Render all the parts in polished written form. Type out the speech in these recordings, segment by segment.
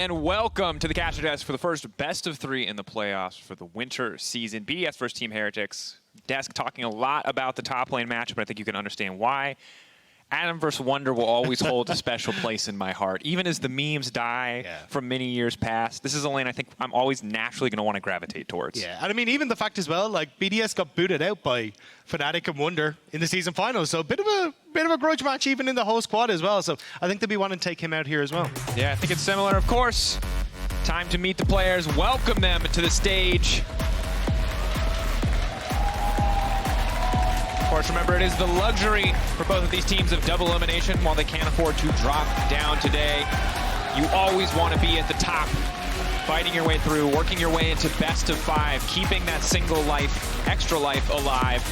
And welcome to the Catcher Desk for the first best of 3 in the playoffs for the winter season. BDS versus Team Heretics. Desk talking a lot about the top lane match, but I think you can understand why. Adam versus Wunder will always hold a special place in my heart. Even as the memes die from many years past, this is a lane I think I'm always naturally going to want to gravitate towards. Yeah, and I mean, even the fact as well, like, BDS got booted out by Fnatic and Wunder in the season finals, so a bit of a grudge match even in the whole squad as well, so I think they'll be wanting to take him out here as well. Yeah, I think it's similar, of course. Time to meet the players, welcome them to the stage. Of course, remember, it is the luxury for both of these teams of double elimination. While they can't afford to drop down today, you always want to be at the top, fighting your way through, working your way into best of 5, keeping that single life, extra life alive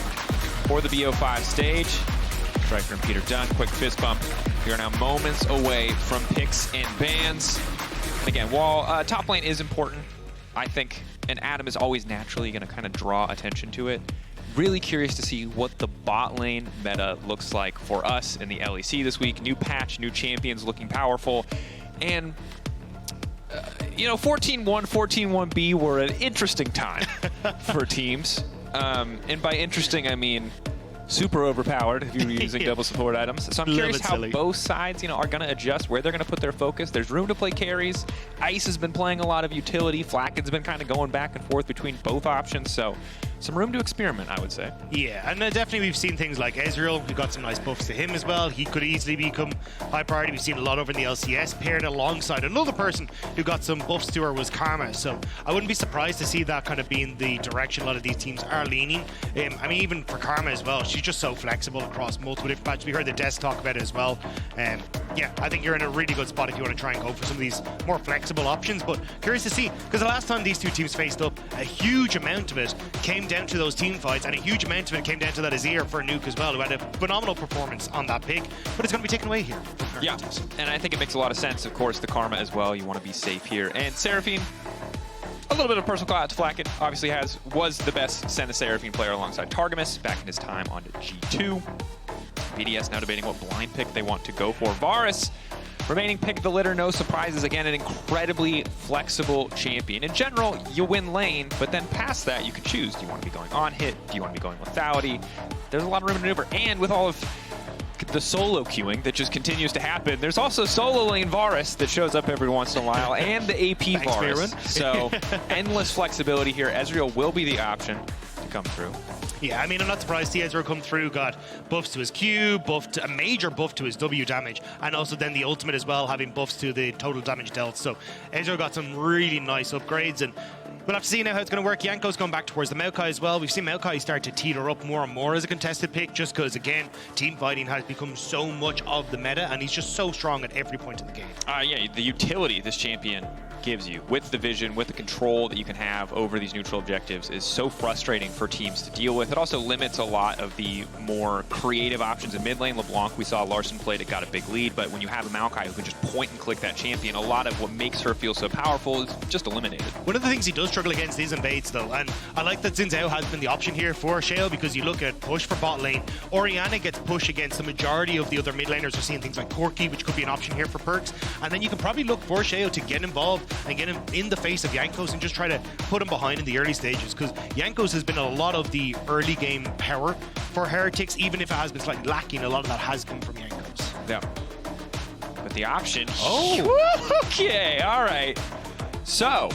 for the BO5 stage. Striker and Peter done, quick fist bump. We are now moments away from picks and bans. And again, while top lane is important, I think, and Adam is always naturally going to kind of draw attention to it. Really curious to see what the bot lane meta looks like for us in the LEC this week. New patch, new champions looking powerful. And, you know, 14-1, 14-1B were an interesting time for teams. And by interesting, I mean super overpowered if you were using double support items. So I'm curious how both sides, you know, are going to adjust, where they're going to put their focus. There's room to play carries. Ice has been playing a lot of utility. Flakked's been kind of going back and forth between both options. So some room to experiment, I would say. Yeah, and definitely we've seen things like Ezreal. We got some nice buffs to him as well. He could easily become high priority. We've seen a lot over in the LCS, paired alongside another person who got some buffs to her was Karma. So I wouldn't be surprised to see that kind of being the direction a lot of these teams are leaning. I mean, even for Karma as well, she's just so flexible across multiple different patches. We heard the Desk talk about it as well. Yeah, I think you're in a really good spot if you want to try and go for some of these more flexible options. But curious to see, because the last time these two teams faced up, a huge amount of it came down to those team fights, and a huge amount of it came down to that Udyr for Nuke as well, who had a phenomenal performance on that pick, but it's going to be taken away here. Yeah, and I think it makes a lot of sense. Of course, the Karma as well, you want to be safe here. And Seraphine, a little bit of personal call out to Flakked, obviously was the best Senna Seraphine player alongside Targamas back in his time on G2. BDS now debating what blind pick they want to go for. Varus, remaining pick of the litter, no surprises. Again, an incredibly flexible champion. In general, you win lane, but then past that, you can choose. Do you want to be going on hit? Do you want to be going lethality? There's a lot of room to maneuver. And with all of the solo queuing that just continues to happen, there's also solo lane Varus that shows up every once in a while, and the AP Varus. So endless flexibility here. Ezreal will be the option to come through. Yeah, I mean, I'm not surprised to see Ezreal come through, got buffs to his Q, a major buff to his W damage, and also then the ultimate as well, having buffs to the total damage dealt. So Ezreal got some really nice upgrades, and we'll have to see now how it's going to work. Jankos going back towards the Maokai as well. We've seen Maokai start to teeter up more and more as a contested pick, just because, again, team fighting has become so much of the meta, and he's just so strong at every point in the game. Yeah, the utility this champion gives you with the vision, with the control that you can have over these neutral objectives is so frustrating for teams to deal with. It also limits a lot of the more creative options in mid lane. LeBlanc, we saw Larson played it, got a big lead, but when you have a Maokai who can just point and click that champion, a lot of what makes her feel so powerful is just eliminated. One of the things he does struggle against is invades though, and I like that Zhao has been the option here for Sheo, because you look at push for bot lane, Orianna gets push against the majority of the other mid laners. We're seeing things like Corki, which could be an option here for Perkz, and then you can probably look for Sheo to get involved and get him in the face of Jankos and just try to put him behind in the early stages, because Jankos has been a lot of the early game power for Heretics, even if it has been slightly lacking. A lot of that has come from Jankos. Yeah. But the option... Oh! Okay, all right. So...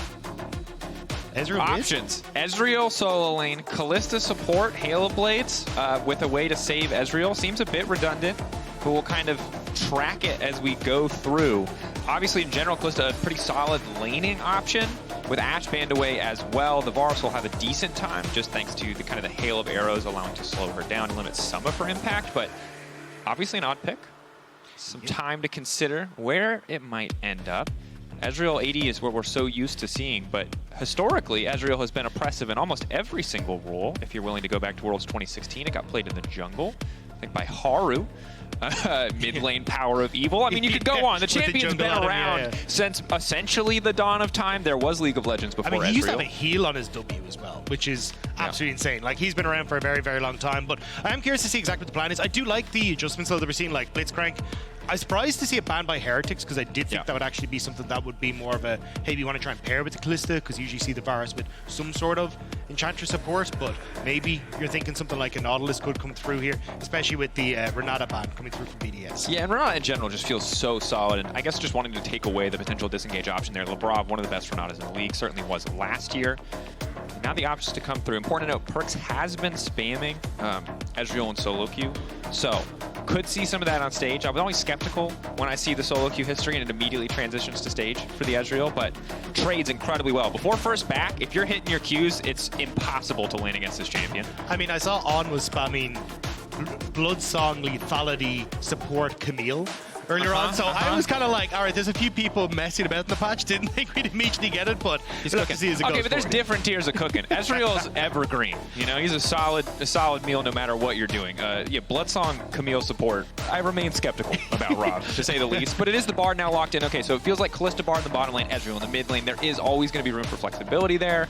Ezreal options. Ezreal solo lane, Kalista support, Hail of Blades with a way to save Ezreal. Seems a bit redundant, but we'll kind of track it as we go through. Obviously, in general, Kalista a pretty solid laning option with Ashe banned away as well. The Varus will have a decent time just thanks to the kind of the hail of arrows allowing to slow her down and limit some of her impact, but obviously an odd pick. Some time to consider where it might end up. Ezreal AD is what we're so used to seeing, but historically, Ezreal has been oppressive in almost every single role. If you're willing to go back to Worlds 2016, it got played in the jungle, I think by Haru. Mid lane power of evil. I mean, you could go on. The champion's been around since essentially the dawn of time. There was League of Legends before Ezreal. I mean, he used to have a heal on his W as well, which is absolutely insane. Like, he's been around for a very, very long time, but I am curious to see exactly what the plan is. I do like the adjustments, though, that we're seeing, like Blitzcrank I'm surprised to see it banned by Heretics, because I did think that would actually be something that would be more of a, hey, we want to try and pair with the Kalista, because you usually see the Varus with some sort of Enchantress support, but maybe you're thinking something like a Nautalis could come through here, especially with the Renata ban coming through from BDS. Yeah, and Renata in general just feels so solid, and I guess just wanting to take away the potential disengage option there. Labrov, one of the best Renatas in the league, certainly was last year. Now the options to come through. Important to note, Perkz has been spamming Ezreal and solo queue, so could see some of that on stage. I was always skeptical when I see the solo queue history and it immediately transitions to stage for the Ezreal, but trades incredibly well. Before first back, if you're hitting your queues, it's impossible to win against this champion. I mean, I saw On was spamming Bloodsong lethality support Camille earlier on, so I was kind of like, all right, there's a few people messing about in the patch. Didn't think we'd immediately get it, but he's cooking. Okay, but there's different tiers of cooking. Ezreal's evergreen. You know, he's a solid meal no matter what you're doing. Yeah, Bloodsong Camille support, I remain skeptical about Rob, to say the least. But it is the Bard now locked in. Okay, so it feels like Kalista Bard in the bottom lane, Ezreal in the mid lane. There is always going to be room for flexibility there,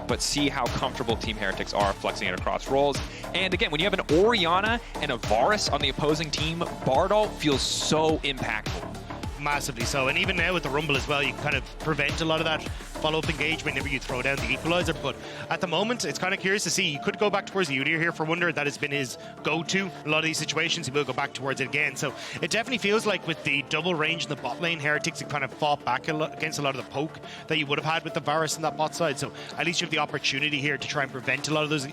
but see how comfortable Team Heretics are flexing it across roles. And again, when you have an Orianna and a Varus on the opposing team, Bard ult feels so impactful. Massively so, and even now with the Rumble as well, you can kind of prevent a lot of that follow-up engagement whenever you throw down the equalizer. But at the moment, it's kind of curious to see. You could go back towards the Udyr here for Wunder. That has been his go-to in a lot of these situations. He will go back towards it again. So it definitely feels like with the double range in the bot lane, Heretics have kind of fought back against a lot of the poke that you would have had with the Varus in that bot side. So at least you have the opportunity here to try and prevent a lot of those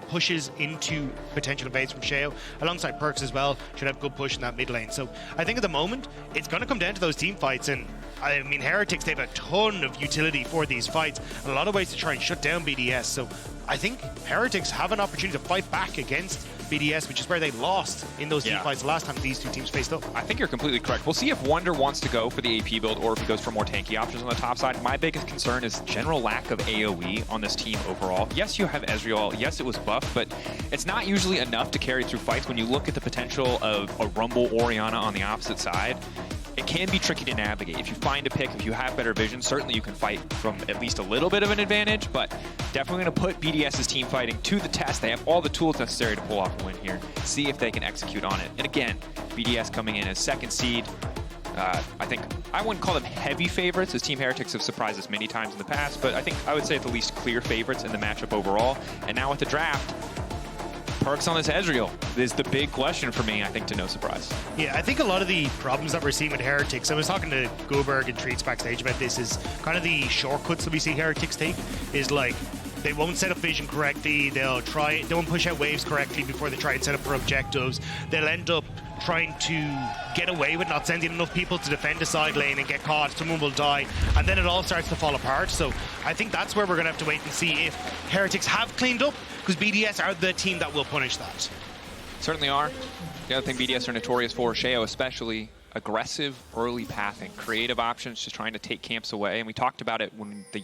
pushes into potential invades from Sheo. Alongside Perkz as well, should have good push in that mid lane. So I think at the moment, it's going to come down to those team fights. And I mean, Heretics, they have a ton of utility for these fights, and a lot of ways to try and shut down BDS. So I think Heretics have an opportunity to fight back against BDS, which is where they lost in those team fights the last time these two teams faced up. I think you're completely correct. We'll see if Wunder wants to go for the AP build or if he goes for more tanky options on the top side. My biggest concern is general lack of AoE on this team overall. Yes, you have Ezreal. Yes, it was buffed, but it's not usually enough to carry through fights. When you look at the potential of a Rumble Orianna on the opposite side, it can be tricky to navigate. If you find a pick, if you have better vision, certainly you can fight from at least a little bit of an advantage, but definitely going to put BDS's team fighting to the test. They have all the tools necessary to pull off a win here. See if they can execute on it. And again, BDS coming in as second seed. I think I wouldn't call them heavy favorites, as Team Heretics have surprised us many times in the past, but I think I would say at the least clear favorites in the matchup overall. And now with the draft, Perkz on this Ezreal is the big question for me, I think, to no surprise. Yeah, I think a lot of the problems that we're seeing with Heretics, I was talking to Guldborg and Treatz backstage about this, is kind of the shortcuts that we see Heretics take, is like, they won't set up vision correctly, they won't push out waves correctly before they try and set up for objectives, they'll end up trying to get away with not sending enough people to defend the side lane and get caught, someone will die, and then it all starts to fall apart. So I think that's where we're going to have to wait and see if Heretics have cleaned up, because BDS are the team that will punish that. Certainly are. The other thing BDS are notorious for, Sheo especially, aggressive early pathing, creative options, just trying to take camps away. And we talked about it when the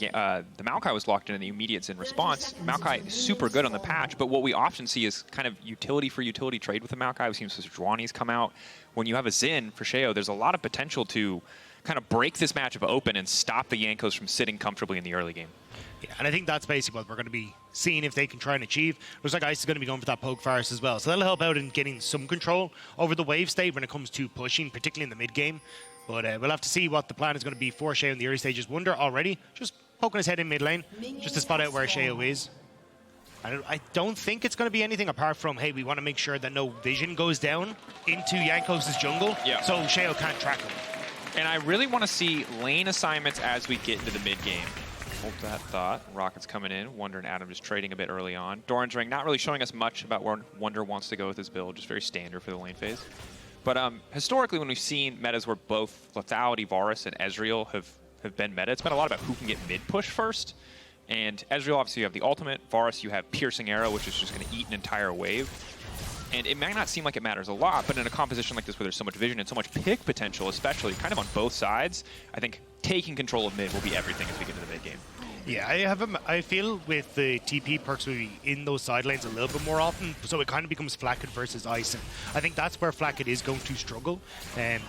Maokai was locked in and the immediates in response. Maokai is super good on the patch, but what we often see is kind of utility for utility trade with the Maokai. We've seen Sejuani's come out. When you have a Xin for Sheo, there's a lot of potential to kind of break this matchup open and stop the Jankos from sitting comfortably in the early game. Yeah, and I think that's basically what we're going to be seeing if they can try and achieve. Looks like Ice is going to be going for that poke Varus as well, so that'll help out in getting some control over the wave state when it comes to pushing, particularly in the mid game. But we'll have to see what the plan is going to be for Sheo in the early stages. Wunder already just poking his head in mid lane, just to spot out where Sheo is. I don't think it's going to be anything apart from, hey, we want to make sure that no vision goes down into Jankos' jungle, so Sheo can't track him. And I really want to see lane assignments as we get into the mid game. Hold that thought. Rockets coming in. Wunder and Adam just trading a bit early on. Doran's Ring not really showing us much about where Wunder wants to go with his build. Just very standard for the lane phase. But historically, when we've seen metas where both Lethality, Varus, and Ezreal have been meta, it's been a lot about who can get mid push first. And Ezreal, obviously, you have the ultimate. Varus, you have Piercing Arrow, which is just going to eat an entire wave. And it might not seem like it matters a lot, but in a composition like this where there's so much vision and so much pick potential, especially kind of on both sides, I think taking control of mid will be everything as we get into the mid game. Yeah, I feel with the TP, Perkz will be in those side lanes a little bit more often, so it kind of becomes Flakked versus Ice, and I think that's where Flakked is going to struggle.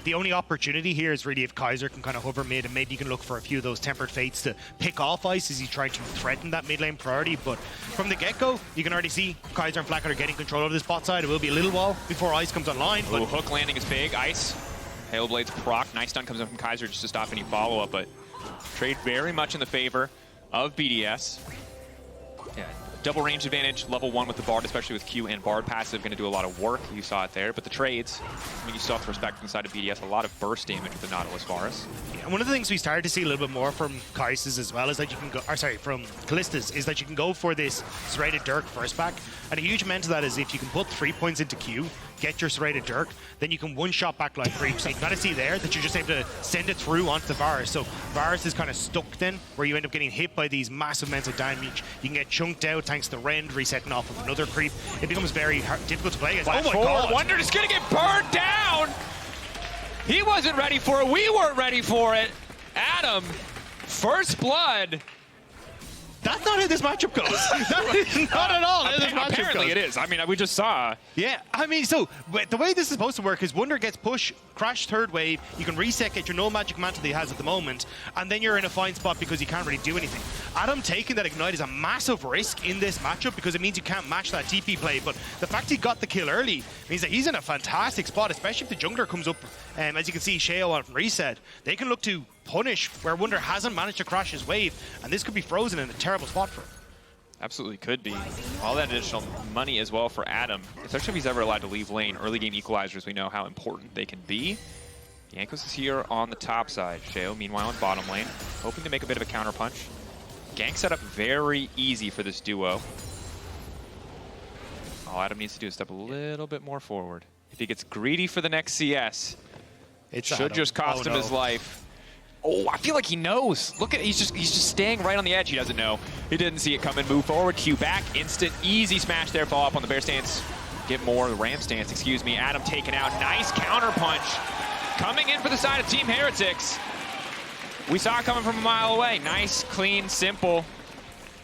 The only opportunity here is really if Kaiser can kind of hover mid, and maybe you can look for a few of those Tempered Fates to pick off Ice as he's trying to threaten that mid lane priority, but from the get-go, you can already see Kaiser and Flakked are getting control of this bot side. It will be a little while before Ice comes online. But hook landing is big. Ice Hailblade's proc. Nice stun comes in from Kaiser just to stop any follow-up, but trade very much in the favor of BDS. Yeah, double range advantage, level 1 with the Bard, especially with Q and Bard passive, going to do a lot of work. You saw it there, but the trades, I mean, you still have to respect inside of BDS, a lot of burst damage with the Nautalis Varus. Yeah, one of the things we started to see a little bit more from Kaiser's as well is that you can go, or sorry, from Kalista's, is that you can go for this serrated Dirk first back, and a huge amount of that is if you can put 3 points into Q, get your serrated Dirk, then you can one-shot backline creep. So you can kind of see there that you're just able to send it through onto the Varus. So Varus is kind of stuck then, where you end up getting hit by these massive amounts of damage. You can get chunked out thanks to Rend resetting off of another creep. It becomes very difficult to play against. Oh my god! Wunder is going to get burned down! He wasn't ready for it. We weren't ready for it. Adam, first blood. That's not how this matchup goes. That is not at all how this matchup Apparently goes. it is. I mean, we just saw. Yeah, I mean, so the way this is supposed to work is Wunder gets push, crash third wave, you can reset, get your no magic mantle that he has at the moment, and then you're in a fine spot because you can't really do anything. Adam taking that Ignite is a massive risk in this matchup because it means you can't match that TP play, but the fact he got the kill early means that he's in a fantastic spot, especially if the jungler comes up, as you can see, Sheo on reset. They can look to punish where Wunder hasn't managed to crash his wave, and this could be frozen in a terrible spot for him. Absolutely could be. All that additional money as well for Adam, especially if he's ever allowed to leave lane. Early game equalizers, we know how important they can be. Jankos is here on the top side. Sheo, meanwhile, in bottom lane, hoping to make a bit of a counter punch. Gank setup very easy for this duo. All Adam needs to do is step a little bit more forward. If he gets greedy for the next CS, it should just cost him his life. Oh, I feel like he knows. Look at, he's just staying right on the edge. He doesn't know. He didn't see it coming. Move forward, Q back, instant, easy smash there. Fall up on the bear stance. Get more, the ram stance, excuse me. Adam taken out. Nice counter punch. Coming in for the side of Team Heretics. We saw it coming from a mile away. Nice, clean, simple.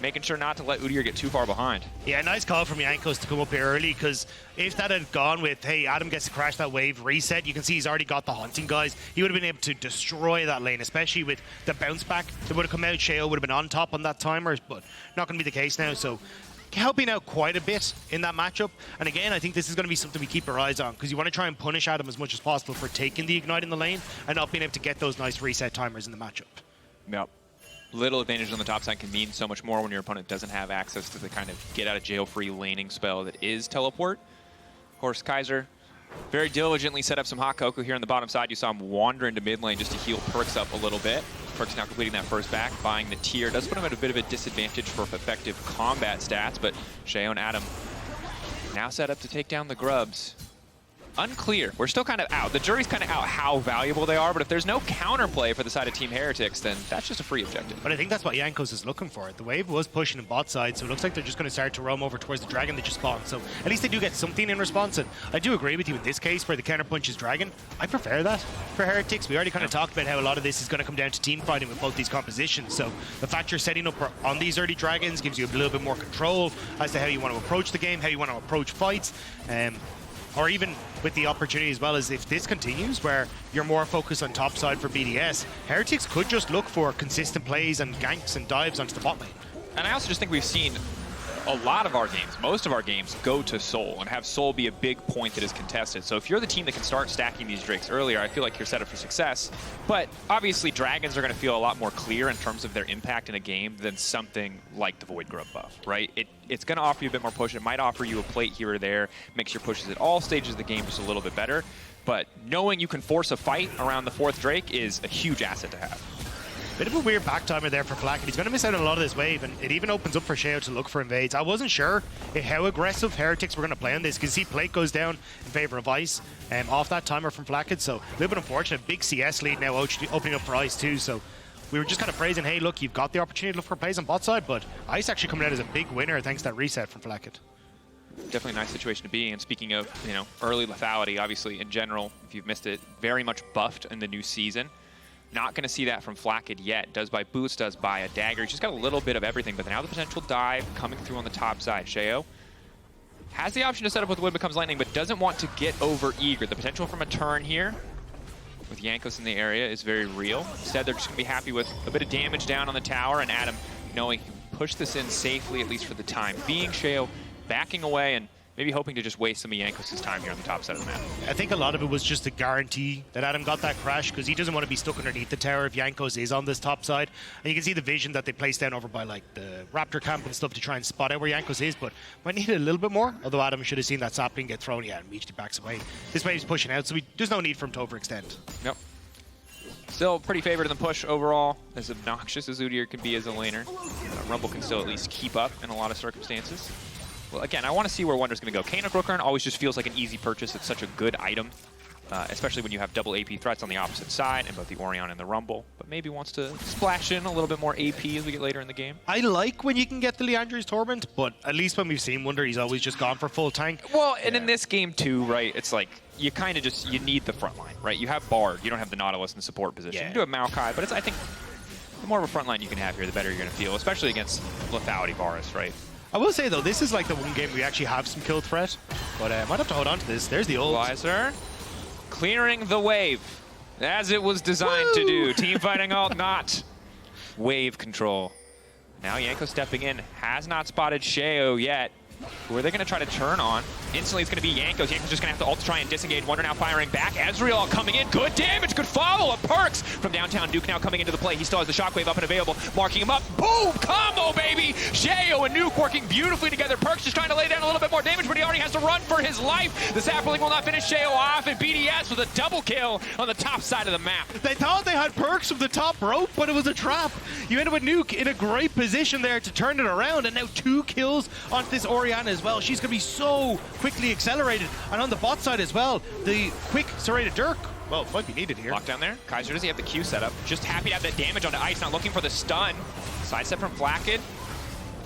Making sure not to let Udyr get too far behind. Yeah, nice call from Jankos to come up here early, because if that had gone with, hey, Adam gets to crash that wave, reset, you can see he's already got the hunting guys. He would have been able to destroy that lane, especially with the bounce back that would have come out. Sheo would have been on top on that timer, but not going to be the case now. So helping out quite a bit in that matchup. And again, I think this is going to be something we keep our eyes on, because you want to try and punish Adam as much as possible for taking the Ignite in the lane and not being able to get those nice reset timers in the matchup. Yep. Little advantage on the top side can mean so much more when your opponent doesn't have access to the kind of get-out-of-jail-free laning spell that is Teleport. Of course, Kaiser very diligently set up some hot cocoa here on the bottom side. You saw him wander into mid lane just to heal Perkz up a little bit. Perkz now completing that first back, buying the tier. Does put him at a bit of a disadvantage for effective combat stats, but Sheo and Adam now set up to take down the grubs. Unclear. We're still kind of out. The jury's kind of out how valuable they are, but if there's no counterplay for the side of Team Heretics, then that's just a free objective. But I think that's what Jankos is looking for. The wave was pushing in bot side, so it looks like they're just going to start to roam over towards the dragon that just spawned. So at least they do get something in response, and I do agree with you in this case where the counterpunch is dragon. I prefer that for Heretics. We already kind of talked about how a lot of this is going to come down to team fighting with both these compositions. So the fact you're setting up on these early dragons gives you a little bit more control as to how you want to approach the game, how you want to approach fights. Or even with the opportunity as well as if this continues where you're more focused on top side for BDS, Heretics could just look for consistent plays and ganks and dives onto the bot lane. And I also just think we've seen a lot of our games, most of our games, go to Soul and have Soul be a big point that is contested. So if you're the team that can start stacking these Drakes earlier, I feel like you're set up for success. But obviously Dragons are going to feel a lot more clear in terms of their impact in a game than something like the Void Grub buff, right? It's going to offer you a bit more push. It might offer you a plate here or there, makes your pushes at all stages of the game just a little bit better. But knowing you can force a fight around the 4th Drake is a huge asset to have. Bit of a weird back timer there for Flakked. He's going to miss out on a lot of this wave, and it even opens up for Sheo to look for invades. I wasn't sure how aggressive Heretics were going to play on this. You can see plate goes down in favor of Ice off that timer from Flakked, so a little bit unfortunate. Big CS lead now opening up for Ice too, so we were just kind of praising, hey, look, you've got the opportunity to look for plays on bot side, but Ice actually coming out as a big winner thanks to that reset from Flakked. Definitely a nice situation to be in. Speaking of, early lethality, obviously, in general, if you've missed it, very much buffed in the new season. Not going to see that from Flakked yet. Does buy boots, does buy a dagger. He's just got a little bit of everything, but now the potential dive coming through on the top side. Sheo has the option to set up with Wind Becomes Lightning, but doesn't want to get over eager. The potential from a turn here with Jankos in the area is very real. Instead, they're just going to be happy with a bit of damage down on the tower, and Adam knowing he can push this in safely, at least for the time being. Sheo backing away and maybe hoping to just waste some of Jankos' time here on the top side of the map. I think a lot of it was just to guarantee that Adam got that crash, because he doesn't want to be stuck underneath the tower if Jankos is on this top side. And you can see the vision that they placed down over by like the Raptor camp and stuff to try and spot out where Jankos is, but might need it a little bit more. Although Adam should have seen that sapling get thrown, yeah, and immediately backs away. This wave's pushing out, so there's no need for him to overextend. Yep. Still pretty favored in the push overall, as obnoxious as Udyr can be as a laner. Rumble can still at least keep up in a lot of circumstances. Well, again, I want to see where Wunder's going to go. Kana Grookern always just feels like an easy purchase. It's such a good item, especially when you have double AP threats on the opposite side, and both the Orianna and the Rumble. But maybe wants to splash in a little bit more AP as we get later in the game. I like when you can get the Leandri's Torment, but at least when we've seen Wunder, he's always just gone for full tank. Well, and in this game too, right, it's like, you kind of just, you need the front line, right? You have Bard, you don't have the Nautalis in the support position. Yeah. You do have Maokai, but it's, I think, the more of a front line you can have here, the better you're going to feel, especially against lethality Varus, right? I will say, though, this is like the one game we actually have some kill threat, but might have to hold on to this. There's the ult. Kaiser clearing the wave, as it was designed to do. Team fighting ult, not wave control. Now Jankos stepping in, has not spotted Sheo yet. Who are they going to try to turn on? Instantly, it's going to be Jankos. Jankos just going to have to ult to try and disengage. Wunder now firing back. Ezreal coming in. Good damage. Good follow-up. Perkz from downtown. Nuke now coming into the play. He still has the shockwave up and available. Marking him up. Boom! Combo, baby! Sheo and Nuke working beautifully together. Perkz just trying to lay down a little bit more damage, but he already has to run for his life. The Sapling will not finish Sheo off, and BDS with a double kill on the top side of the map. They thought they had Perkz from the top rope, but it was a trap. You ended with Nuke in a great position there to turn it around, and now 2 kills onto this Orianna as well. She's going to be so quickly accelerated. And on the bot side as well, the quick serrated Dirk, well, it might be needed here. Lockdown there. Kaiser, does he have the Q set up? Just happy to have that damage onto ice, not looking for the stun. Sidestep from Flakked.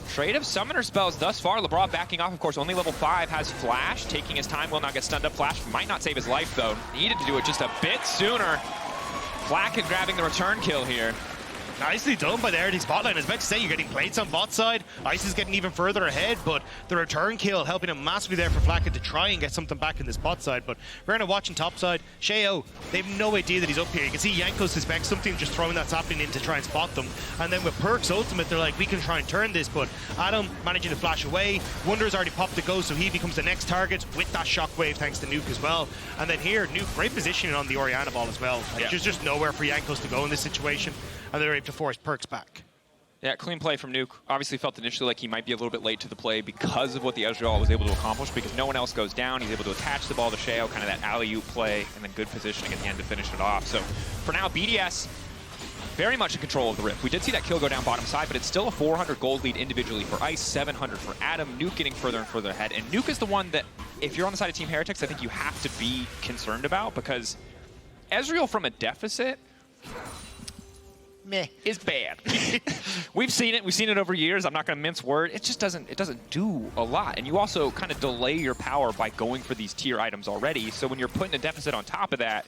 Trade of summoner spells thus far. Labrov backing off, of course, only level 5, has Flash, taking his time, will not get stunned up. Flash might not save his life, though. Needed to do it just a bit sooner. Flakked grabbing the return kill here. Nicely done by the Heretics bot line. I was about to say, you're getting plates on bot side. Ice is getting even further ahead, but the return kill helping him massively there for Flakked to try and get something back in this bot side. But we're going to watch on top side. Sheo, they have no idea that he's up here. You can see Jankos suspects something, just throwing that sapling in to try and spot them. And then with Perkz ultimate, they're like, we can try and turn this, but Adam managing to flash away. Wunder's already popped the ghost, so he becomes the next target with that shockwave thanks to Nuke as well. And then here, Nuke, great positioning on the Orianna ball as well. Like, there's just nowhere for Jankos to go in this situation, and they're able to force Perkz back. Yeah, clean play from Nuke. Obviously felt initially like he might be a little bit late to the play because of what the Ezreal was able to accomplish, because no one else goes down. He's able to attach the ball to Sheo, kind of that alley-oop play, and then good positioning at the end to finish it off. So for now, BDS very much in control of the Rift. We did see that kill go down bottom side, but it's still a 400 gold lead individually for Ice, 700 for Adam. Nuke getting further and further ahead. And Nuke is the one that, if you're on the side of Team Heretics, I think you have to be concerned about, because Ezreal from a deficit is bad. We've seen it over years. I'm not going to mince word. It just doesn't do a lot. And you also kind of delay your power by going for these tier items already. So when you're putting a deficit on top of that,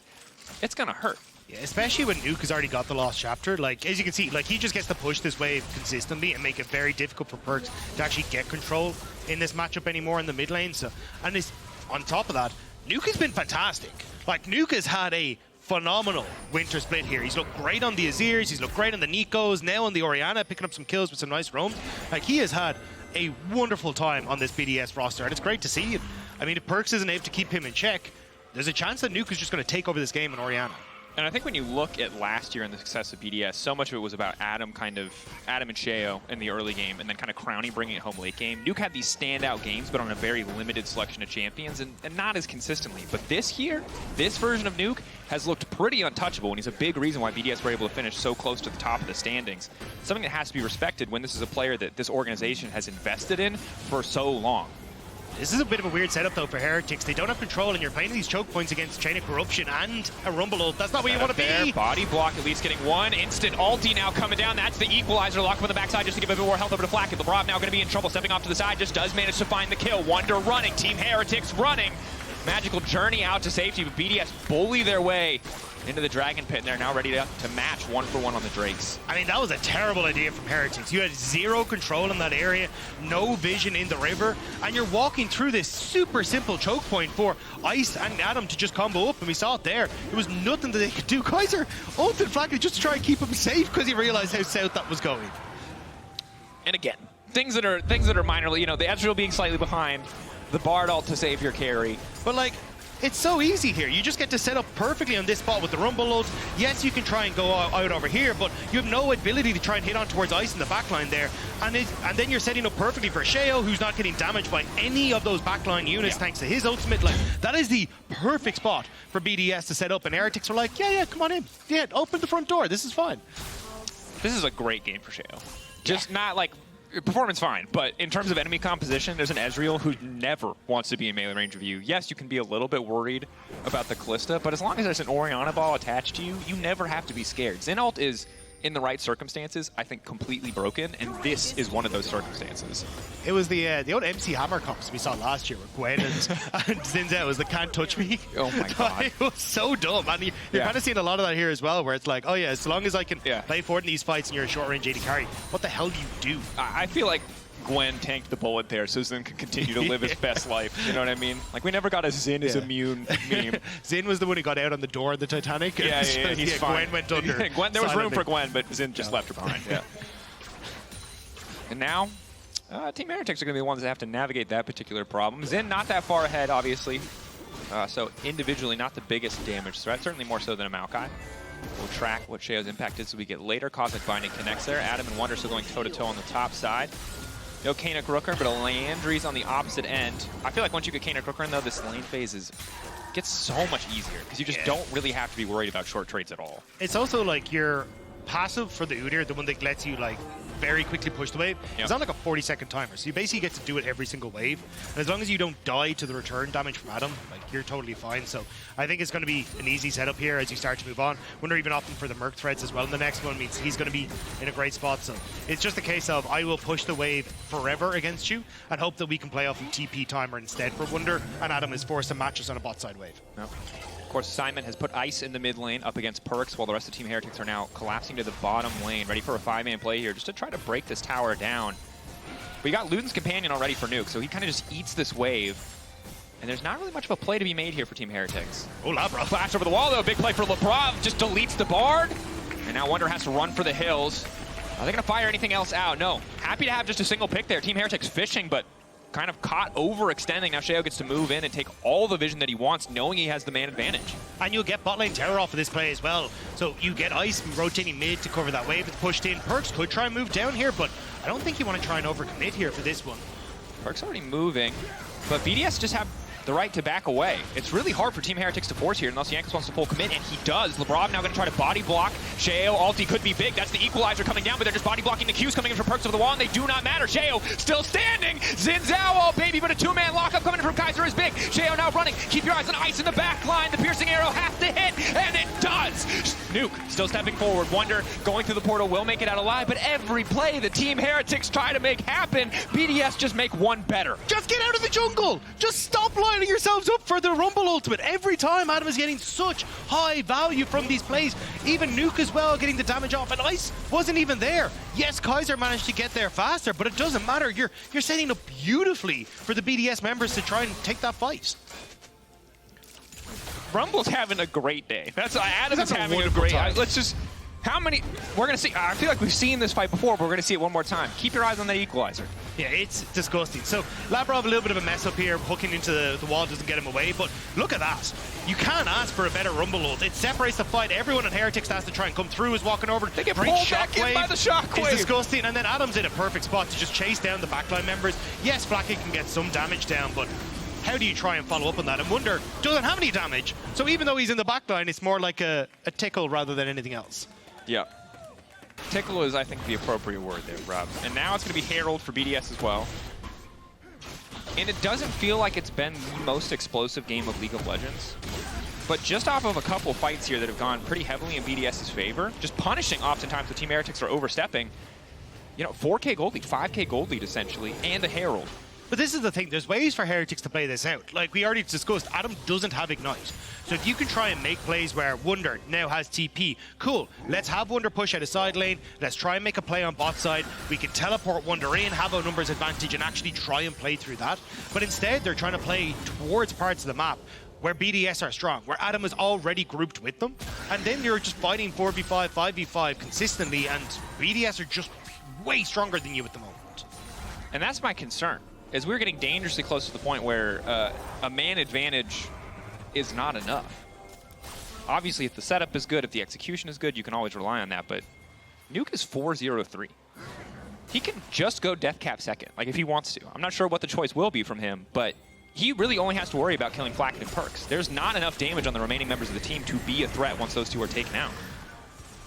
it's going to hurt. Yeah, especially when Nuke has already got the lost chapter. Like, as you can see, like, he just gets to push this wave consistently and make it very difficult for Perkz to actually get control in this matchup anymore in the mid lane. So, and this, on top of that, Nuke has been fantastic. Like, Nuke has had a phenomenal winter split here. He's looked great on the Azirs, he's looked great on the Nikos, now on the Orianna, picking up some kills with some nice roams. Like, he has had a wonderful time on this BDS roster, and it's great to see. I mean, if Perkz isn't able to keep him in check, there's a chance that Nuke is just going to take over this game in Orianna. And I think when you look at last year and the success of BDS, so much of it was about Adam and Sheo in the early game, and then kind of Crownie bringing it home late game. Nuke had these standout games, but on a very limited selection of champions, and not as consistently. But this year, this version of Nuke has looked pretty untouchable, and he's a big reason why BDS were able to finish so close to the top of the standings. Something that has to be respected when this is a player that this organization has invested in for so long. This is a bit of a weird setup, though, for Heretics. They don't have control, and you're playing these choke points against Chain of Corruption and a Rumble ult. That's not where you want to be. Body block, at least getting one. Instant ulti now coming down. That's the equalizer. Lock up on the backside just to give a bit more health over to Flakked. Labrov now going to be in trouble, stepping off to the side. Just does manage to find the kill. Wunder running. Team Heretics running. Magical journey out to safety, but BDS bully their way into the Dragon Pit, and they're now ready to match 1-for-1 on the Drakes. I mean, that was a terrible idea from Heretics. You had zero control in that area, no vision in the river, and you're walking through this super simple choke point for Ice and Adam to just combo up, and we saw it there. There was nothing that they could do. Kaiser ulted Flakked just to try and keep him safe because he realized how south that was going. And again, things that are minor, you know, the Ezreal being slightly behind, the Bard ult to save your carry. But like, it's so easy here. You just get to set up perfectly on this spot with the Rumble ult. Yes, you can try and go out over here, but you have no ability to try and hit on towards Ice in the backline there. And then you're setting up perfectly for Sheo, who's not getting damaged by any of those backline units thanks to his ultimate. Like, that is the perfect spot for BDS to set up. And Heretics were like, yeah, come on in. Yeah, open the front door. This is fine. This is a great game for Sheo. Just not like... Performance fine, but in terms of enemy composition, there's an Ezreal who never wants to be in melee range of you. Yes, you can be a little bit worried about the Kalista, but as long as there's an Orianna ball attached to you, you never have to be scared. Zen ult is, in the right circumstances, I think completely broken, and this is one of those circumstances. It was the old MC Hammer comps we saw last year with Gwen and Zinzet was the can't touch me. Oh my god. It was so dumb. And you're kind of seeing a lot of that here as well, where it's like, oh yeah, as long as I can play forward in these fights and you're a short range AD carry, what the hell do you do? I feel like Gwen tanked the bullet there so Zen can continue to live his best life. You know what I mean? Like, we never got a Zen is immune meme. Zen was the one who got out on the door of the Titanic. He's fine. Gwen went under. Gwen, there was room for Gwen, but Zen just left her behind. And now, Team Heretics are going to be the ones that have to navigate that particular problem. Zen not that far ahead, obviously. So individually, not the biggest damage threat, certainly more so than a Maokai. We'll track what Sheo's impact is as we get later. Cosmic Binding connects there. Adam and Wunder still going toe-to-toe on the top side. No Kana Rooker, but a Landry's on the opposite end. I feel like once you get Kana Rooker in, though, this lane phase gets so much easier because you just don't really have to be worried about short trades at all. It's also like your passive for the Udyr, the one that lets you like very quickly push the wave. It's on like a 40-second timer, so you basically get to do it every single wave. And as long as you don't die to the return damage from Adam, like, you're totally fine. So I think it's going to be an easy setup here as you start to move on. Wunder even opting for the Merc threads as well in the next one means he's going to be in a great spot. So it's just a case of I will push the wave forever against you and hope that we can play off of TP timer instead for Wunder, and Adam is forced to match us on a bot side wave. Of course, Simon has put Ice in the mid lane up against Perkz, while the rest of Team Heretics are now collapsing to the bottom lane, ready for a 5-man play here, just to try to break this tower down. We got Luden's Companion already for Nuke, so he kind of just eats this wave. And there's not really much of a play to be made here for Team Heretics. Oh, Labrov. Flash over the wall, though. Big play for Labrov. Just deletes the Bard. And now Wunder has to run for the hills. Are they going to fire anything else out? No. Happy to have just a single pick there. Team Heretics fishing, but kind of caught overextending. Now Sheo gets to move in and take all the vision that he wants, knowing he has the man advantage. And you'll get bot lane terror off of this play as well. So you get Ice rotating mid to cover that wave. It's pushed in. Perkz could try and move down here, but I don't think you want to try and overcommit here for this one. Perkz already moving, but BDS just have the right to back away. It's really hard for Team Heretics to force here unless Jankos wants to full commit, and he does. Labrov now going to try to body block. Sheo, ulti could be big. That's the equalizer coming down, but they're just body blocking the Qs coming in from Perkz over the wall, and they do not matter. Sheo still standing. Zhao, oh baby, but a two-man lockup coming in from Kaiser is big. Sheo now running. Keep your eyes on Ice in the back line. The piercing arrow has to hit, and it does. Nuke still stepping forward. Wunder going through the portal will make it out alive, but every play the Team Heretics try to make happen, BDS just make one better. Just get out of the jungle. Just stop lining yourselves up for the Rumble ultimate. Every time Adam is getting such high value from these plays. Even Nuke as well getting the damage off, and Ice wasn't even there. Yes, Kaiser managed to get there faster, but it doesn't matter. You're setting up beautifully for the BDS members to try and take that fight. Rumble's having a great day. Adam's having a great day. Let's just... How many... We're going to see... I feel like we've seen this fight before, but we're going to see it one more time. Keep your eyes on that equalizer. Yeah, it's disgusting. So, Labrov a little bit of a mess up here. Hooking into the wall doesn't get him away, but look at that. You can't ask for a better Rumble ult. It separates the fight. Everyone in Heretics has to try and come through is walking over. They get pulled back in by the shockwave. It's disgusting. And then Adam's in a perfect spot to just chase down the backline members. Yes, Flakked can get some damage down, but how do you try and follow up on that? And Wunder doesn't have any damage. So even though he's in the backline, it's more like a tickle rather than anything else. Yeah. Tickle is, I think, the appropriate word there, Rob. And now it's going to be Herald for BDS as well. And it doesn't feel like it's been the most explosive game of League of Legends. But just off of a couple fights here that have gone pretty heavily in BDS's favor, just punishing oftentimes the Team Heretics are overstepping, you know, 4K gold lead, 5K gold lead essentially, and a Herald. But this is the thing, there's ways for Heretics to play this out. Like we already discussed, Adam doesn't have Ignite. So if you can try and make plays where Wunder now has TP, cool. Let's have Wunder push out a side lane. Let's try and make a play on bot side. We can teleport Wunder in, have a numbers advantage, and actually try and play through that. But instead, they're trying to play towards parts of the map where BDS are strong, where Adam is already grouped with them. And then you're just fighting 4v5, 5v5 consistently, and BDS are just way stronger than you at the moment. And that's my concern. is we're getting dangerously close to the point where a man advantage is not enough. Obviously, if the setup is good, if the execution is good, you can always rely on that, but Nuke is 4-0-3. He can just go death cap second, like if he wants to. I'm not sure what the choice will be from him, but he really only has to worry about killing Flakked and Perkz. There's not enough damage on the remaining members of the team to be a threat once those two are taken out.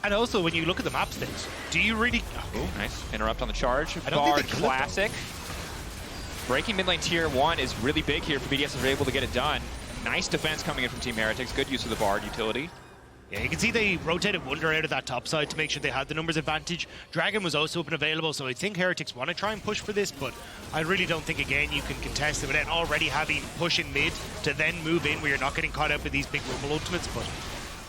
And also, when you look at the map stakes, do you really... Oh, nice. Interrupt on the charge. I don't Bard think they killed classic. Breaking mid lane tier 1 is really big here for BDS if they're able to get it done. Nice defense coming in from Team Heretics. Good use of the Bard utility. Yeah, you can see they rotated Wunder out of that top side to make sure they had the numbers advantage. Dragon was also up and available, so I think Heretics want to try and push for this, but I really don't think, again, you can contest it without already having push in mid to then move in where you're not getting caught up with these big rumble ultimates. But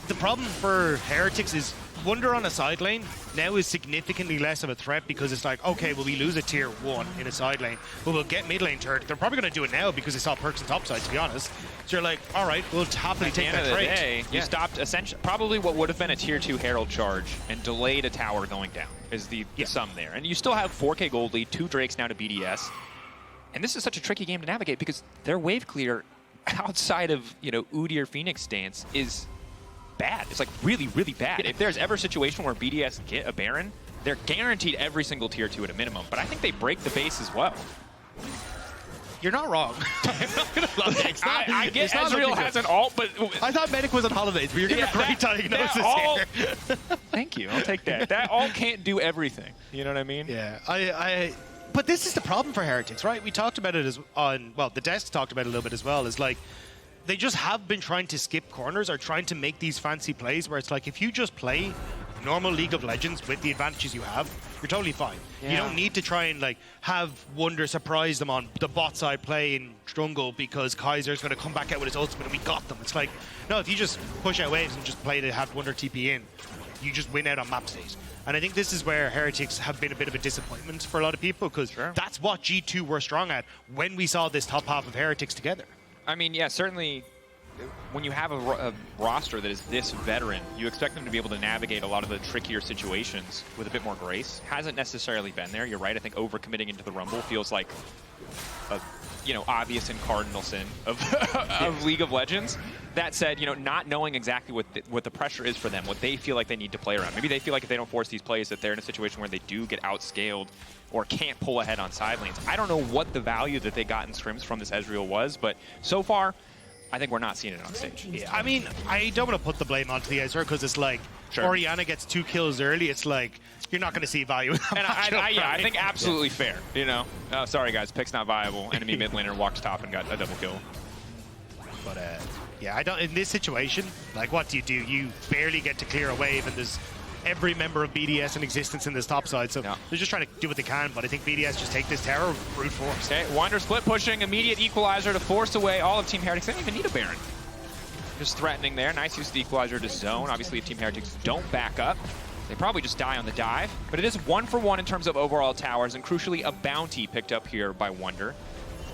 the problem for Heretics is Wunder on a side lane now is significantly less of a threat because it's like, okay, well, we lose a tier 1 in a side lane, but we'll get mid lane turret. They're probably going to do it now because they saw Perkz on top side, to be honest. So you're like, all right, we'll happily take that trade. At the end of the day, you stopped essentially probably what would have been a tier 2 Herald charge and delayed a tower going down is the sum there. And you still have 4K gold lead, 2 Drakes now to BDS. And this is such a tricky game to navigate because their wave clear outside of, you know, Udyr Phoenix stance is bad. It's like really, really bad. If there's ever a situation where BDS get a Baron, they're guaranteed every single tier 2 at a minimum. But I think they break the base as well. You're not wrong. I'm not gonna lie. I get Ezreal has an ult, but I thought Medic was on holidays, but you're getting a great diagnosis here. Thank you. I'll take that. That ult can't do everything. You know what I mean? Yeah. But this is the problem for Heretics, right? We talked about it the desk talked about it a little bit as well, is like, they just have been trying to skip corners or trying to make these fancy plays where it's like, if you just play normal League of Legends with the advantages you have, you're totally fine. Yeah. You don't need to try and like have Wunder surprise them on the bot side play in jungle because Kaiser's going to come back out with his ultimate and we got them. It's like, no, if you just push out waves and just play to have Wunder TP in, you just win out on map state. And I think this is where Heretics have been a bit of a disappointment for a lot of people because that's what G2 were strong at when we saw this top half of Heretics together. I mean, yeah, certainly when you have a roster that is this veteran, you expect them to be able to navigate a lot of the trickier situations with a bit more grace. Hasn't necessarily been there. You're right. I think overcommitting into the Rumble feels like a, obvious and cardinal sin of, of League of Legends. That said, not knowing exactly what the pressure is for them, what they feel like they need to play around. Maybe they feel like if they don't force these plays that they're in a situation where they do get outscaled or can't pull ahead on side lanes. I don't know what the value that they got in scrims from this Ezreal was, but so far, I think we're not seeing it on stage. Yeah, I mean, I don't want to put the blame onto the Ezreal because it's like, Orianna gets 2 kills early. It's like, you're not going to see value in that. And I think absolutely fair, sorry guys, pick's not viable. Enemy mid laner walked top and got a double kill. But yeah, I don't. In this situation, like, what do? You barely get to clear a wave, and there's every member of BDS in existence in this top side, so they're just trying to do what they can. But I think BDS just take this tower brute force. Okay, Wunder split pushing, immediate equalizer to force away all of Team Heretics. They don't even need a Baron. Just threatening there. Nice use of the equalizer to zone. Obviously, if Team Heretics don't back up, they probably just die on the dive. But it is 1-for-1 in terms of overall towers, and crucially, a bounty picked up here by Wunder.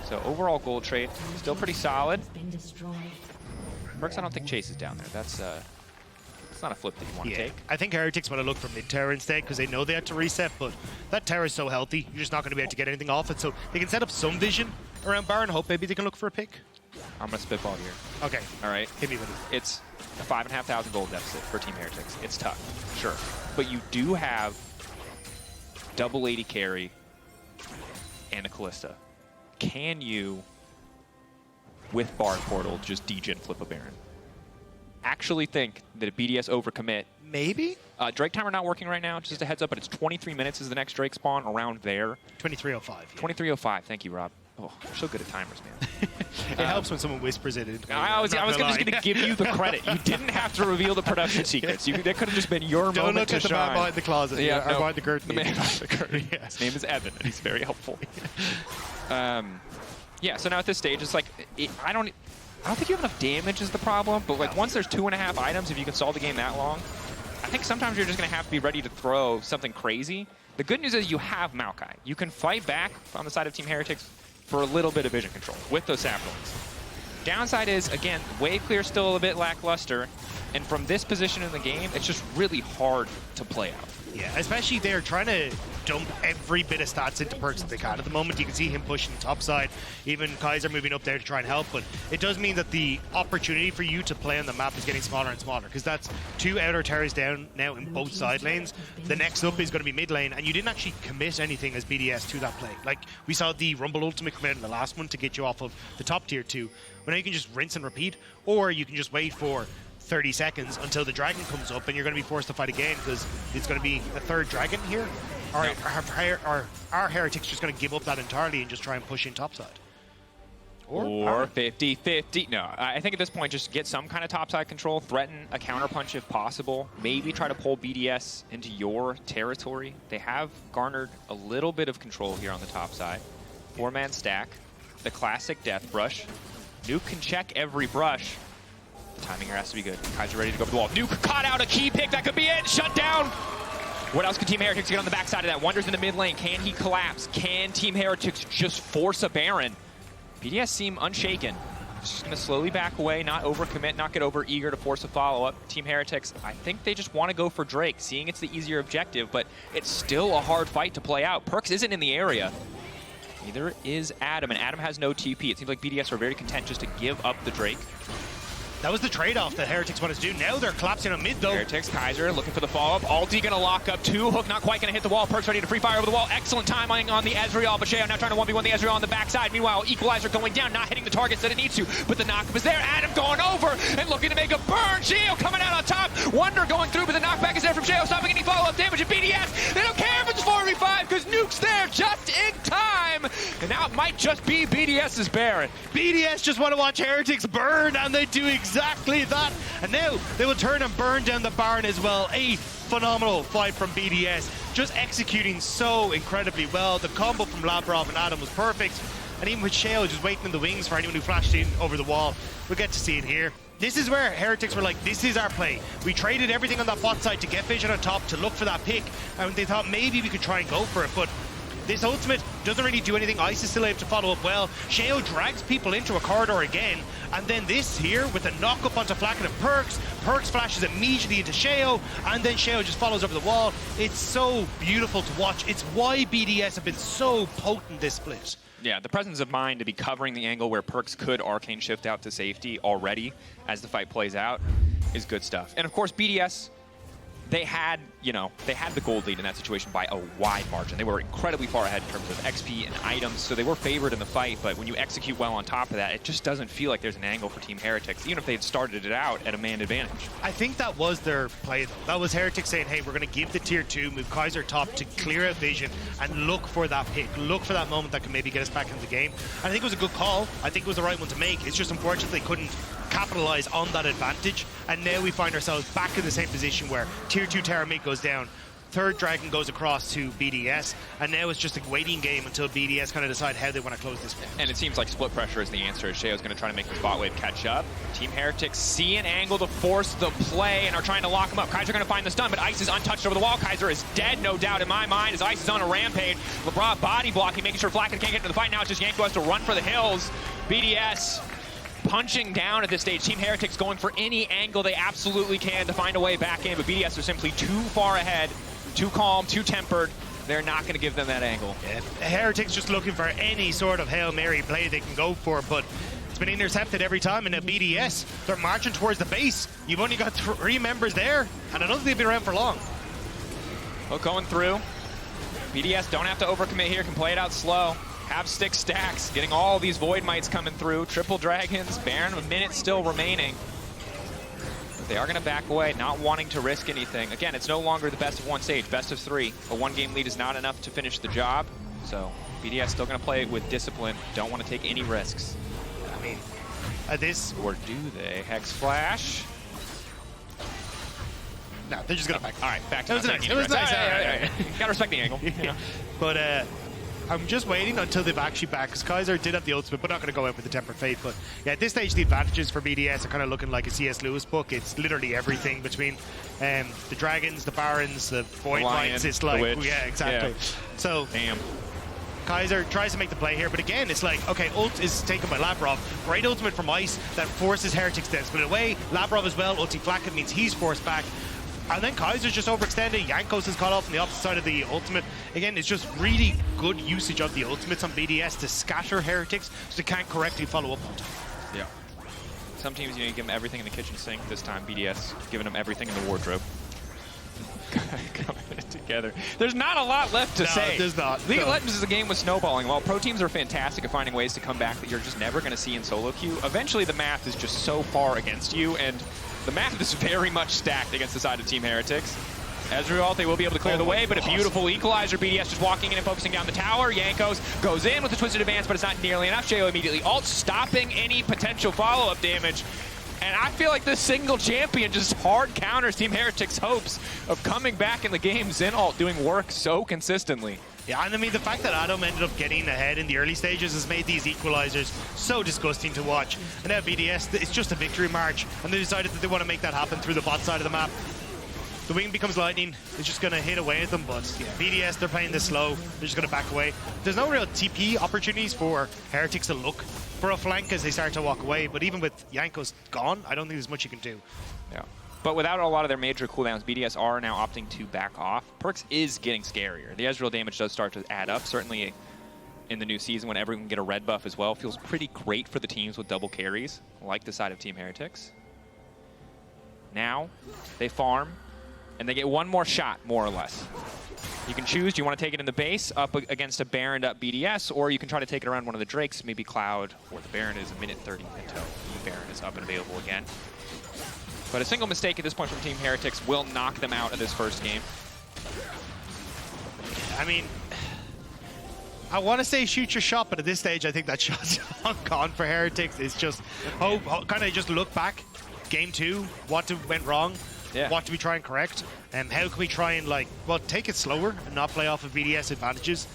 So overall gold trade, still pretty solid. Perkz, I don't think chases down there. That's not a flip that you want to take. I think Heretics want to look for mid-tower instead because they know they had to reset, but that tower is so healthy, you're just not going to be able to get anything off it. So they can set up some vision around Baron, hope maybe they can look for a pick. I'm going to spitball here. Okay. All right. Hit me with it. It's a 5,500 gold deficit for Team Heretics. It's tough, sure. But you do have double 80 carry and a Kalista. Can you, with Bard Portal, just degen flip a Baron? Actually think that a BDS overcommit. Maybe? Drake timer not working right now, just a heads up, but it's 23 minutes is the next Drake spawn, around there. 23:05. Yeah. 23:05, thank you, Rob. Oh, you're so good at timers, man. It helps when someone whispers it in. I was just going to give you the credit. You didn't have to reveal the production secrets. That could have just been your Don't moment to shine. Don't look at the man behind the closet. Or behind the curtain. The man behind the curtain. His name is Evan, and he's very helpful. Yeah, so now at this stage, it's like, I don't think you have enough damage is the problem, but like once there's 2.5 items, if you can solve the game that long, I think sometimes you're just going to have to be ready to throw something crazy. The good news is you have Maokai. You can fight back on the side of Team Heretics for a little bit of vision control with those saplings. Downside is, again, wave clear still a bit lackluster, and from this position in the game, it's just really hard to play out. Yeah, especially they're trying to dump every bit of stats into Perkz that they can. At the moment, you can see him pushing the top side, even Kaiser moving up there to try and help, but it does mean that the opportunity for you to play on the map is getting smaller and smaller, because that's 2 outer towers down now in both side lanes. The next up is going to be mid lane, and you didn't actually commit anything as BDS to that play. Like, we saw the Rumble ultimate come out in the last one to get you off of the top tier 2, but now you can just rinse and repeat, or you can just wait for 30 seconds until the dragon comes up and you're going to be forced to fight again, because it's going to be a 3rd dragon here. Or are Heretics just going to give up that entirely and just try and push in topside? Or 50-50. No, I think at this point, just get some kind of topside control, threaten a counterpunch if possible, maybe try to pull BDS into your territory. They have garnered a little bit of control here on the top side. 4-man stack, the classic death brush. Nuke can check every brush. The timing here has to be good. Kaiser ready to go for the wall. Nuke caught out a key pick. That could be it. Shut down. What else can Team Heretics get on the backside of that? Wunder's in the mid lane. Can he collapse? Can Team Heretics just force a Baron? BDS seem unshaken. Just going to slowly back away, not overcommit, not get over eager to force a follow-up. Team Heretics, I think they just want to go for Drake, seeing it's the easier objective, but it's still a hard fight to play out. Perkz isn't in the area. Neither is Adam, and Adam has no TP. It seems like BDS are very content just to give up the Drake. That was the trade-off that Heretics wanted to do. Now they're collapsing on mid, though. Heretics, Kaiser looking for the follow-up. Ulti going to lock up 2. Hook not quite going to hit the wall. Perkz ready to free fire over the wall. Excellent timing on the Ezreal, but Sheo now trying to 1v1 the Ezreal on the backside. Meanwhile, Equalizer going down, not hitting the targets that it needs to, but the knockup is there. Adam going over and looking to make a burn. Sheo coming out on top. Wunder going through, but the knockback is there from Sheo, stopping any follow-up damage at BDS. They don't care if it's 4v5 because Nuke's there just in time. And now it might just be BDS's Baron. BDS just want to watch Heretics burn, and they do exactly that. And now they will turn and burn down the Baron as well. A phenomenal fight from BDS, just executing so incredibly well. The combo from Labrov and Adam was perfect. And even with Sheo just waiting in the wings for anyone who flashed in over the wall. We'll get to see it here. This is where Heretics were like, this is our play. We traded everything on that bot side to get vision on top to look for that pick. And they thought maybe we could try and go for it, but this ultimate doesn't really do anything. Ice is still able to follow up well. Sheo drags people into a corridor again. And then this here with the knock up onto Flakked and Perkz. Perkz flashes immediately into Sheo, and then Sheo just follows over the wall. It's so beautiful to watch. It's why BDS have been so potent this split. Yeah, the presence of mind to be covering the angle where Perkz could arcane shift out to safety already as the fight plays out is good stuff. And of course, BDS, they had the gold lead in that situation by a wide margin. They were incredibly far ahead in terms of XP and items, so they were favored in the fight, but when you execute well on top of that, it just doesn't feel like there's an angle for Team Heretics, even if they had started it out at a man advantage. I think that was their play, though. That was Heretics saying, hey, we're going to give the tier 2, move Kaiser top to clear out vision and look for that pick, look for that moment that can maybe get us back into the game. And I think it was a good call. I think it was the right one to make. It's just unfortunate they couldn't capitalize on that advantage, and now we find ourselves back in the same position where tier 2 Terra mid goes down, 3rd dragon goes across to BDS, and now it's just a waiting game until BDS kind of decide how they want to close this round. And it seems like split pressure is the answer. Sheo's going to try to make the spot wave catch up. Team Heretics see an angle to force the play and are trying to lock him up. Kaiser going to find the stun, but Ice is untouched over the wall. Kaiser is dead, no doubt in my mind, as Ice is on a rampage. Labrov body blocking, making sure Flakked can't get into the fight. Now it's just Jankos to run for the hills. BDS punching down at this stage. Team Heretics going for any angle they absolutely can to find a way back in, but BDS are simply too far ahead, too calm, too tempered. They're not going to give them that angle. Yeah, Heretics just looking for any sort of Hail Mary play they can go for, but it's been intercepted every time. And at BDS, they're marching towards the base. You've only got 3 members there, and I don't think they've been around for long. Hook going through. BDS don't have to overcommit here, can play it out slow. Have stick stacks, getting all these Void Mites coming through. Triple Dragons, Baron, a minute still remaining. But they are going to back away, not wanting to risk anything. Again, it's no longer the best of 1 stage, best of 3. A 1-game lead is not enough to finish the job. So BDS still going to play with discipline, don't want to take any risks. I mean, this... Or do they? Hex Flash. No, they're just going to back. All right, back to it. It was nice. Gotta respect the angle. Yeah. But I'm just waiting until they've actually back, because Kaiser did have the ultimate, but not going to go out with the Tempered Fate. But yeah, at this stage, the advantages for BDS are kind of looking like a C.S. Lewis book. It's literally everything between the dragons, the barons, the void lights. It's like, yeah, exactly. Yeah. So, damn. Kaiser tries to make the play here, but again, it's like, okay, ult is taken by Labrov. Great ultimate from Ice that forces Heretics to split away. Labrov as well, ulti Flakked means he's forced back. And then Kaiser's just overextended. Jankos is caught off on the opposite side of the ultimate. Again, it's just really good usage of the ultimates on BDS to scatter Heretics so they can't correctly follow up on time. Yeah. Some teams, you give them everything in the kitchen sink. This time, BDS giving them everything in the wardrobe. Coming together. There's not a lot left to say. There's not. League of Legends is a game with snowballing. While pro teams are fantastic at finding ways to come back that you're just never going to see in solo queue, eventually the math is just so far against you, and the math is very much stacked against the side of Team Heretics. Ezreal, they will be able to clear the way, but a beautiful equalizer. BDS just walking in and focusing down the tower. Jankos goes in with the twisted advance, but it's not nearly enough. Sheo immediately ult, stopping any potential follow-up damage. And I feel like this single champion just hard counters Team Heretics' hopes of coming back in the game. Zinalt doing work so consistently. Yeah, and I mean, the fact that Adam ended up getting ahead in the early stages has made these equalizers so disgusting to watch. And now BDS, it's just a victory march, and they decided that they want to make that happen through the bot side of the map. The wing becomes lightning, it's just going to hit away at them, but yeah, BDS, they're playing this slow, they're just going to back away. There's no real TP opportunities for Heretics to look for a flank as they start to walk away, but even with Jankos gone, I don't think there's much you can do. Yeah. But without a lot of their major cooldowns, BDS are now opting to back off. Perkz is getting scarier. The Ezreal damage does start to add up, certainly in the new season when everyone can get a red buff as well. Feels pretty great for the teams with double carries, like the side of Team Heretics. Now, they farm, and they get one more shot, more or less. You can choose, do you want to take it in the base up against a Baron up BDS, or you can try to take it around one of the Drakes, maybe Cloud, or the Baron is a minute 30 until the Baron is up and available again. But a single mistake at this point from Team Heretics will knock them out of this first game. I mean, I want to say shoot your shot, but at this stage, I think that shot's gone for Heretics. It's just, kind of just look back, game 2, what went wrong, what do we try and correct, and how can we try and, like, well, take it slower and not play off of BDS advantages.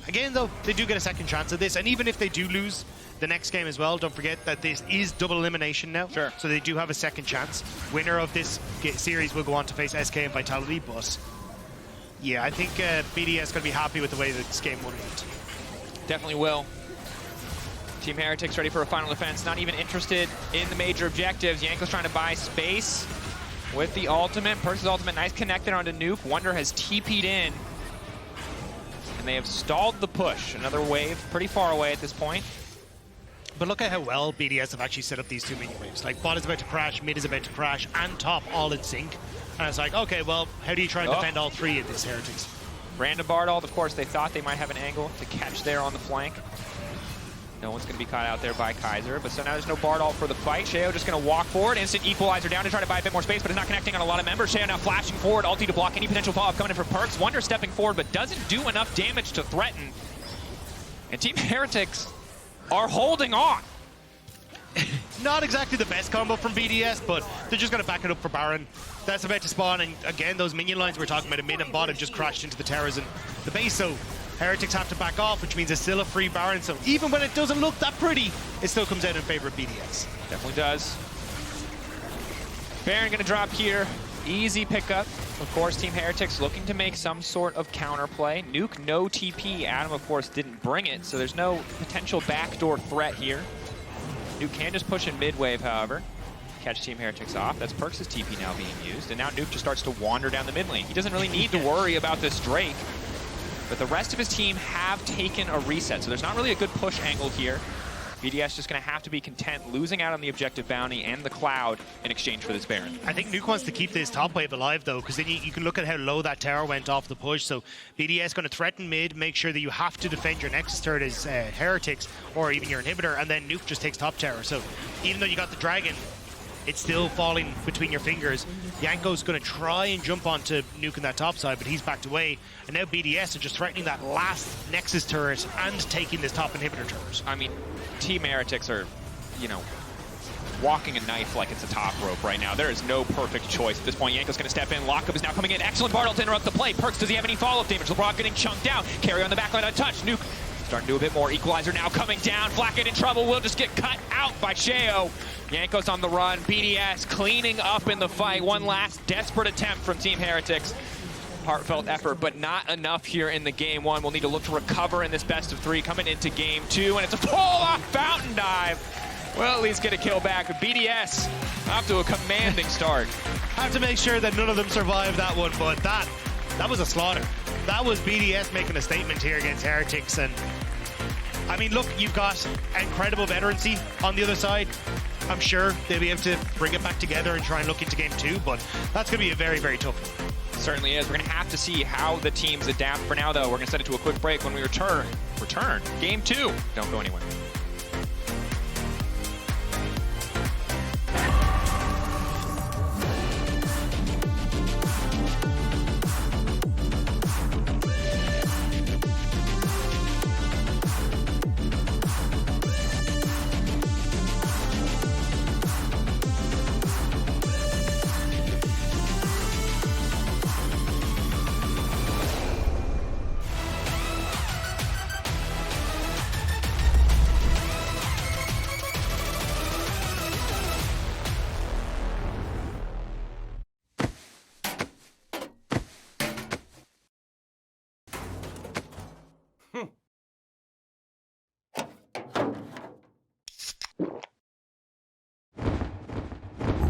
Again, though, they do get a second chance at this, and even if they do lose the next game as well, don't forget that this is double elimination now, so they do have a second chance. Winner of this series will go on to face SK and Vitality, but yeah, I think BDS is going to be happy with the way that this game 1 went. Definitely will. Team Heretics ready for a final defense, not even interested in the major objectives. Jankos trying to buy space with the ultimate. Perkz' ultimate, nice connected onto Nuke. Wunder has TP'd in, and they have stalled the push. Another wave pretty far away at this point. But look at how well BDS have actually set up these two minion waves. Like, bot is about to crash, mid is about to crash, and top all in sync. And it's like, okay, well, how do you try and defend all three in this Heretics? Random Bardald, of course, they thought they might have an angle to catch there on the flank. No one's going to be caught out there by Kaiser, but so now there's no Bardald for the fight. Sheo just going to walk forward, instant equalizer down to try to buy a bit more space, but it's not connecting on a lot of members. Sheo now flashing forward, ulti to block any potential follow-up coming in for Perkz. Wunder stepping forward, but doesn't do enough damage to threaten. And Team Heretics are holding on. Not exactly the best combo from BDS, but they're just going to back it up for Baron. That's about to spawn, and again, those minion lines we're talking about, a mid and bot, have just crashed into the towers and the base, so Heretics have to back off, which means it's still a free Baron, so even when it doesn't look that pretty, it still comes out in favor of BDS. Definitely does. Baron going to drop here. Easy pickup. Of course, Team Heretics looking to make some sort of counterplay. Nuke, no TP. Adam, of course, didn't bring it, so there's no potential backdoor threat here. Nuke can just push in mid-wave, however. Catch Team Heretics off. That's Perkz' TP now being used, and now Nuke just starts to wander down the mid lane. He doesn't really need to worry about this Drake, but the rest of his team have taken a reset, so there's not really a good push angle here. BDS just going to have to be content losing out on the objective bounty and the Cloud in exchange for this Baron. I think Nuke wants to keep this top wave alive, though, because then you can look at how low that tower went off the push. So BDS going to threaten mid, make sure that you have to defend your Nexus turret as Heretics or even your inhibitor, and then Nuke just takes top tower. So even though you got the dragon, it's still falling between your fingers. Jankos going to try and jump onto Nuke in that top side, but he's backed away. And now BDS are just threatening that last Nexus turret and taking this top inhibitor turret. I mean, Team Heretics are, you know, walking a knife like it's a top rope right now. There is no perfect choice at this point. Jankos going to step in. Lockup is now coming in. Excellent Bardald to interrupt the play. Perkz, does he have any follow-up damage? Labrov getting chunked down. Carry on the backline untouched. Nuke starting to do a bit more. Equalizer now coming down. Flakked in trouble. Will just get cut out by Sheo. Jankos on the run. BDS cleaning up in the fight. One last desperate attempt from Team Heretics. Heartfelt effort, but not enough here in the game 1. We'll need to look to recover in this best of 3 coming into game 2, and it's a pull-off fountain dive Well, at least get a kill back. BDS off to a commanding start. Have to make sure that none of them survive that one, but that was a slaughter. That was BDS making a statement here against Heretics. And I mean, look, you've got incredible veterancy on the other side. I'm sure they'll be able to bring it back together and try and look into game 2, but that's going to be a very, very tough one. Certainly is. We're going to have to see how the teams adapt. For now, though, we're going to send it to a quick break. When we return, game 2. Don't go anywhere.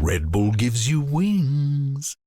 Red Bull gives you wings.